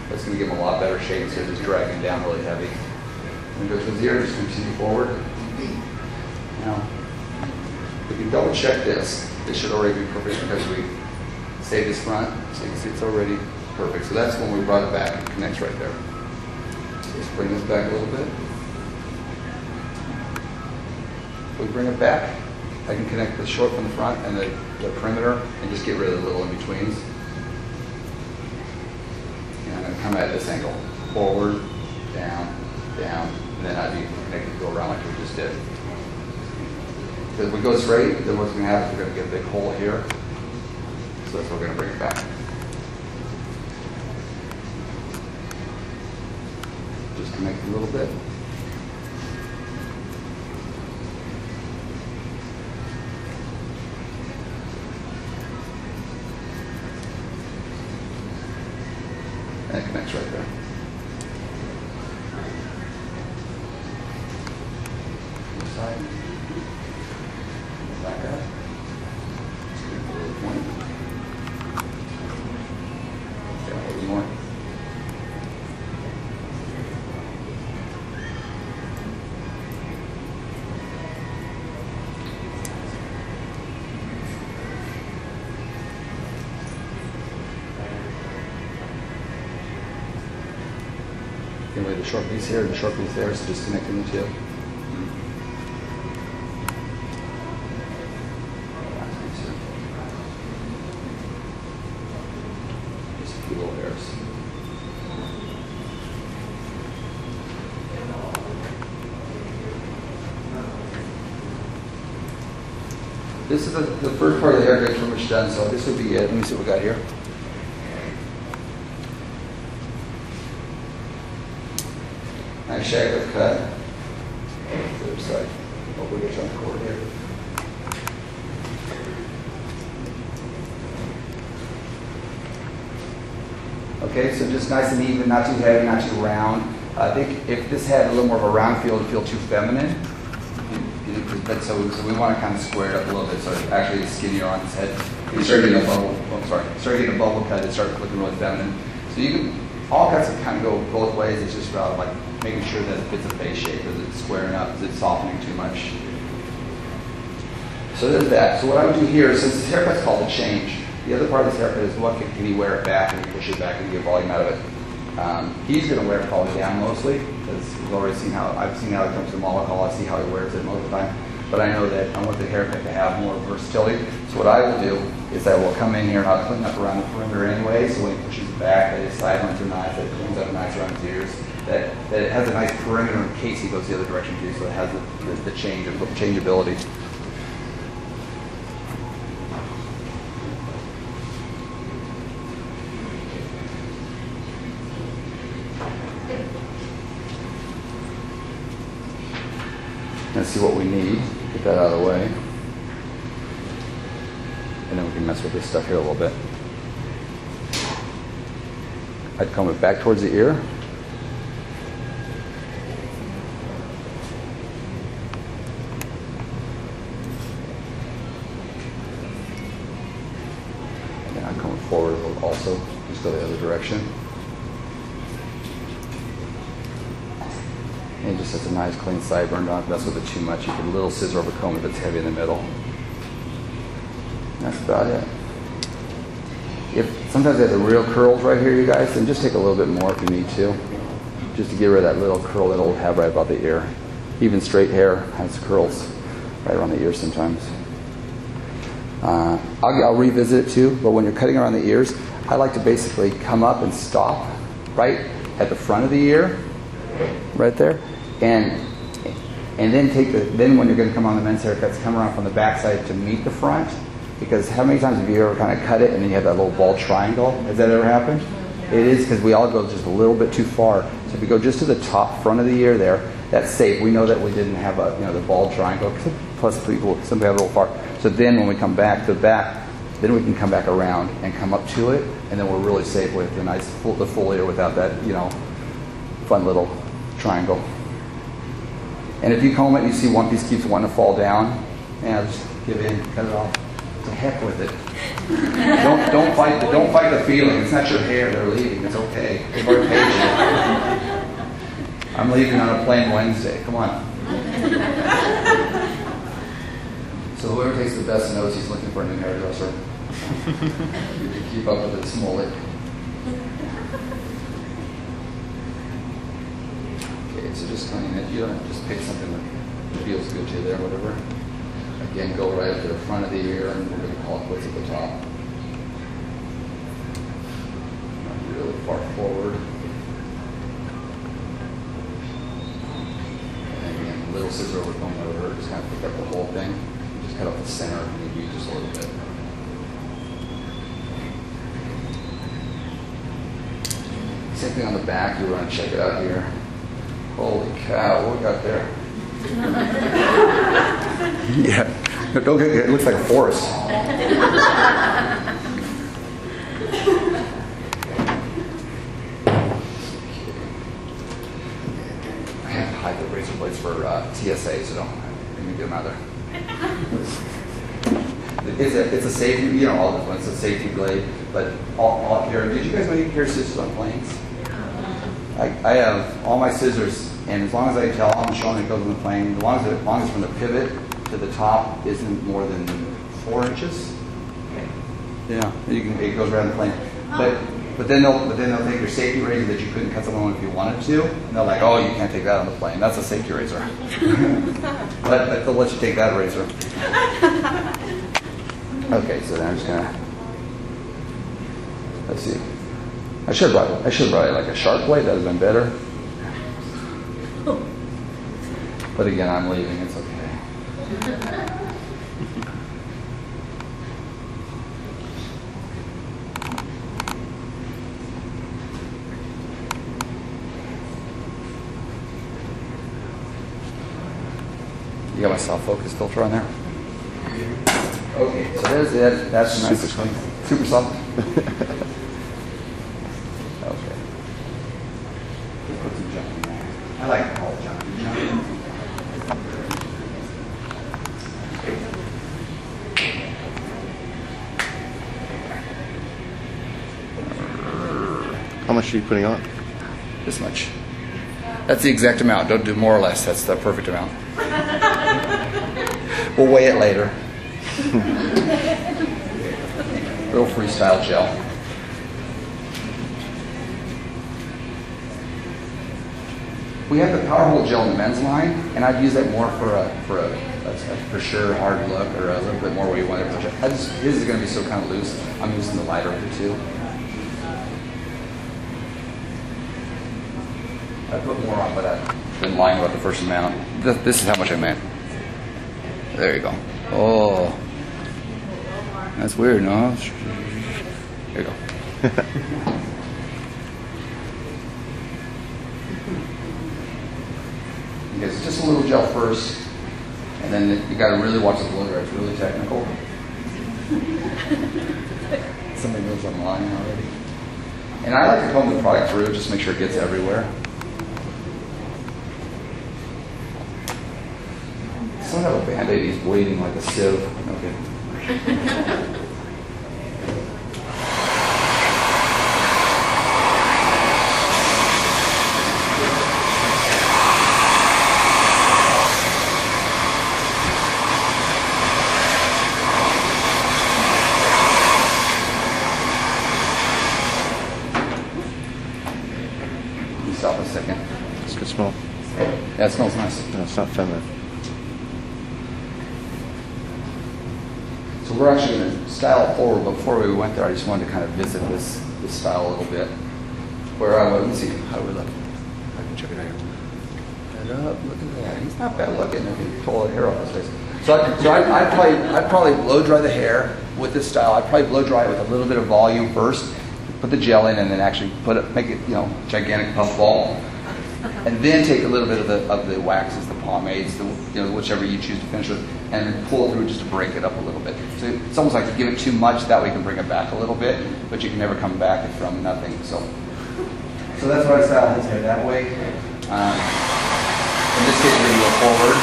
That's going to give him a lot better shape instead of just dragging down really heavy. When it goes to his ear, just continue forward. Now, we can double check this. This should already be perfect because we saved this front. So you can see it's already perfect. So that's when we brought it back. It connects right there. So let's bring this back a little bit. If we bring it back, I can connect the short from the front and the perimeter and just get rid of the little in-betweens. And I'm going to come at this angle. Forward, down, down, and then I'd be connected to go around like we just did. Because if we go straight, then what's going to happen is we're going to get a big hole here. So that's where we're going to bring it back. Just connect a little bit. And it connects right there. This side. Back up. Just give it a little point. Okay, a little more. Anyway, the short piece here and the short piece there, so just connecting the two. Just a few little hairs. This is the first part of the haircut pretty much done, so this would be it. Let me see what we got here. Nice shag with cut. The other side. Oh, we get on the cord here. Okay, so just nice and even, not too heavy, not too round. I think if this had a little more of a round feel, it would feel too feminine. But so we want to kind of square it up a little bit so actually it's skinnier on his head. You start getting a bubble. Oh, sorry. Start getting a bubble cut. It starts looking really feminine. So you can all cuts can kind of go both ways. It's just about like making sure that it fits a face shape. Is it squaring up? Is it softening too much? So there's that. So what I would do here, since this haircut's called a change, the other part of this haircut is what can he wear it back and push it back and get volume out of it. He's going to wear it probably down mostly because we've already seen how I've seen how it comes to Molotov. I see how he wears it most of the time. But I know that I want the haircut to have more versatility. So what I will do is I will come in here and I'll clean up around the perimeter anyway. So when he pushes it back, that his sidelines are nice, that it cleans up nice around his ears, that it has a nice perimeter in case he goes the other direction too. So it has the changeability. Let's see what we need. Get that out of the way. And then we can mess with this stuff here a little bit. I'd comb it back towards the ear. And then I'd comb it forward a little also. Just go the other direction. And just has a nice clean sideburn. Don't mess with it too much. You can little scissor over comb if it's heavy in the middle. That's about it. If sometimes they have the real curls right here, you guys, then just take a little bit more if you need to. Just to get rid of that little curl that it'll have right about the ear. Even straight hair has curls right around the ear sometimes. I'll revisit it too, but when you're cutting around the ears, I like to basically come up and stop right at the front of the ear, right there. And then then when you're going to come on the men's haircuts, come around from the back side to meet the front. Because how many times have you ever kind of cut it and then you have that little bald triangle? Has that ever happened? It is because we all go just a little bit too far. So if we go just to the top front of the ear there, that's safe. We know that we didn't have the bald triangle. Plus some people have a little far. So then when we come back to the back, then we can come back around and come up to it, and then we're really safe with the full ear without that fun little triangle. And if you comb it and you see one piece keeps wanting to fall down, just give in, cut it off. To heck with it. Don't fight the feeling. It's not your hair they're leaving. It's okay. They've already I'm leaving on a plane Wednesday. Come on. So whoever takes the best knows he's looking for a new hairdresser. You can keep up with its mullet. Okay, so just clean it. You don't just pick something that feels good to you there, whatever. Again, go right up to the front of the ear, and we're going to call it what's at the top. Not really far forward. And again, a little scissor over, going over, just kind of pick up the whole thing. Just cut off the center, maybe just a little bit. Same thing on the back. You want to check it out here. Holy cow, what we got there? Yeah, don't get it looks like a forest. I have to hide the razor blades for TSA, so don't let me get them out there. It's a safety, all this one, it's a safety blade, but all here. Did you guys know you can carry scissors on planes? I have all my scissors, and as long as I tell I'm showing it goes on the plane, as long as from the pivot to the top isn't more than 4 inches. Yeah, it goes around the plane. But then they'll take your safety razor that you couldn't cut someone with if you wanted to, and they're like, oh, you can't take that on the plane. That's a safety razor. but they'll let you take that razor. Okay, so then I'm just gonna, let's see. I should have brought like a sharp blade. That would have been better. But again, I'm leaving. It's okay. You got my soft focus filter on there? Okay, so there's it. That's nice. Super soft. Okay. Put some junk in there. I like to call it junk. How much are you putting on? This much. That's the exact amount. Don't do more or less. That's the perfect amount. We'll weigh it later. Little freestyle gel. We have the Power Hold gel in the men's line, and I'd use that more for sure hard look, or a little bit more where you want it. His is going to be so kind of loose. I'm using the lighter of the two. I put more on, but I've been lying about the first amount. This is how much I meant. There you go. Oh, that's weird, no? There you go. Okay, so just a little gel first, and then you got to really watch the blow dry. It's really technical. Somebody knows I'm lying already. And I like to comb the product through just to make sure it gets everywhere. Some have a Band-Aid, he's bleeding like a sieve. Okay. Stop a second. It's a good smell. Yeah, it smells nice. No, it's not feminine. So we're actually going to style it forward, but before we went there, I just wanted to kind of visit this style a little bit. Where I was, let's see, how do we look? I can check it out here. Head up, look at that. He's not bad looking. I can pull the hair off his face. So I'd probably blow dry the hair with this style. I'd probably blow dry it with a little bit of volume first, put the gel in, and then actually make it, gigantic puff ball, and then take a little bit of the waxes, the pomades, whichever you choose to finish with, and then pull it through just to break it up a little bit. So it's almost like to give it too much, that way you can bring it back a little bit, but you can never come back from nothing. So that's why I style his hair that way. In this case, we're going to go forward.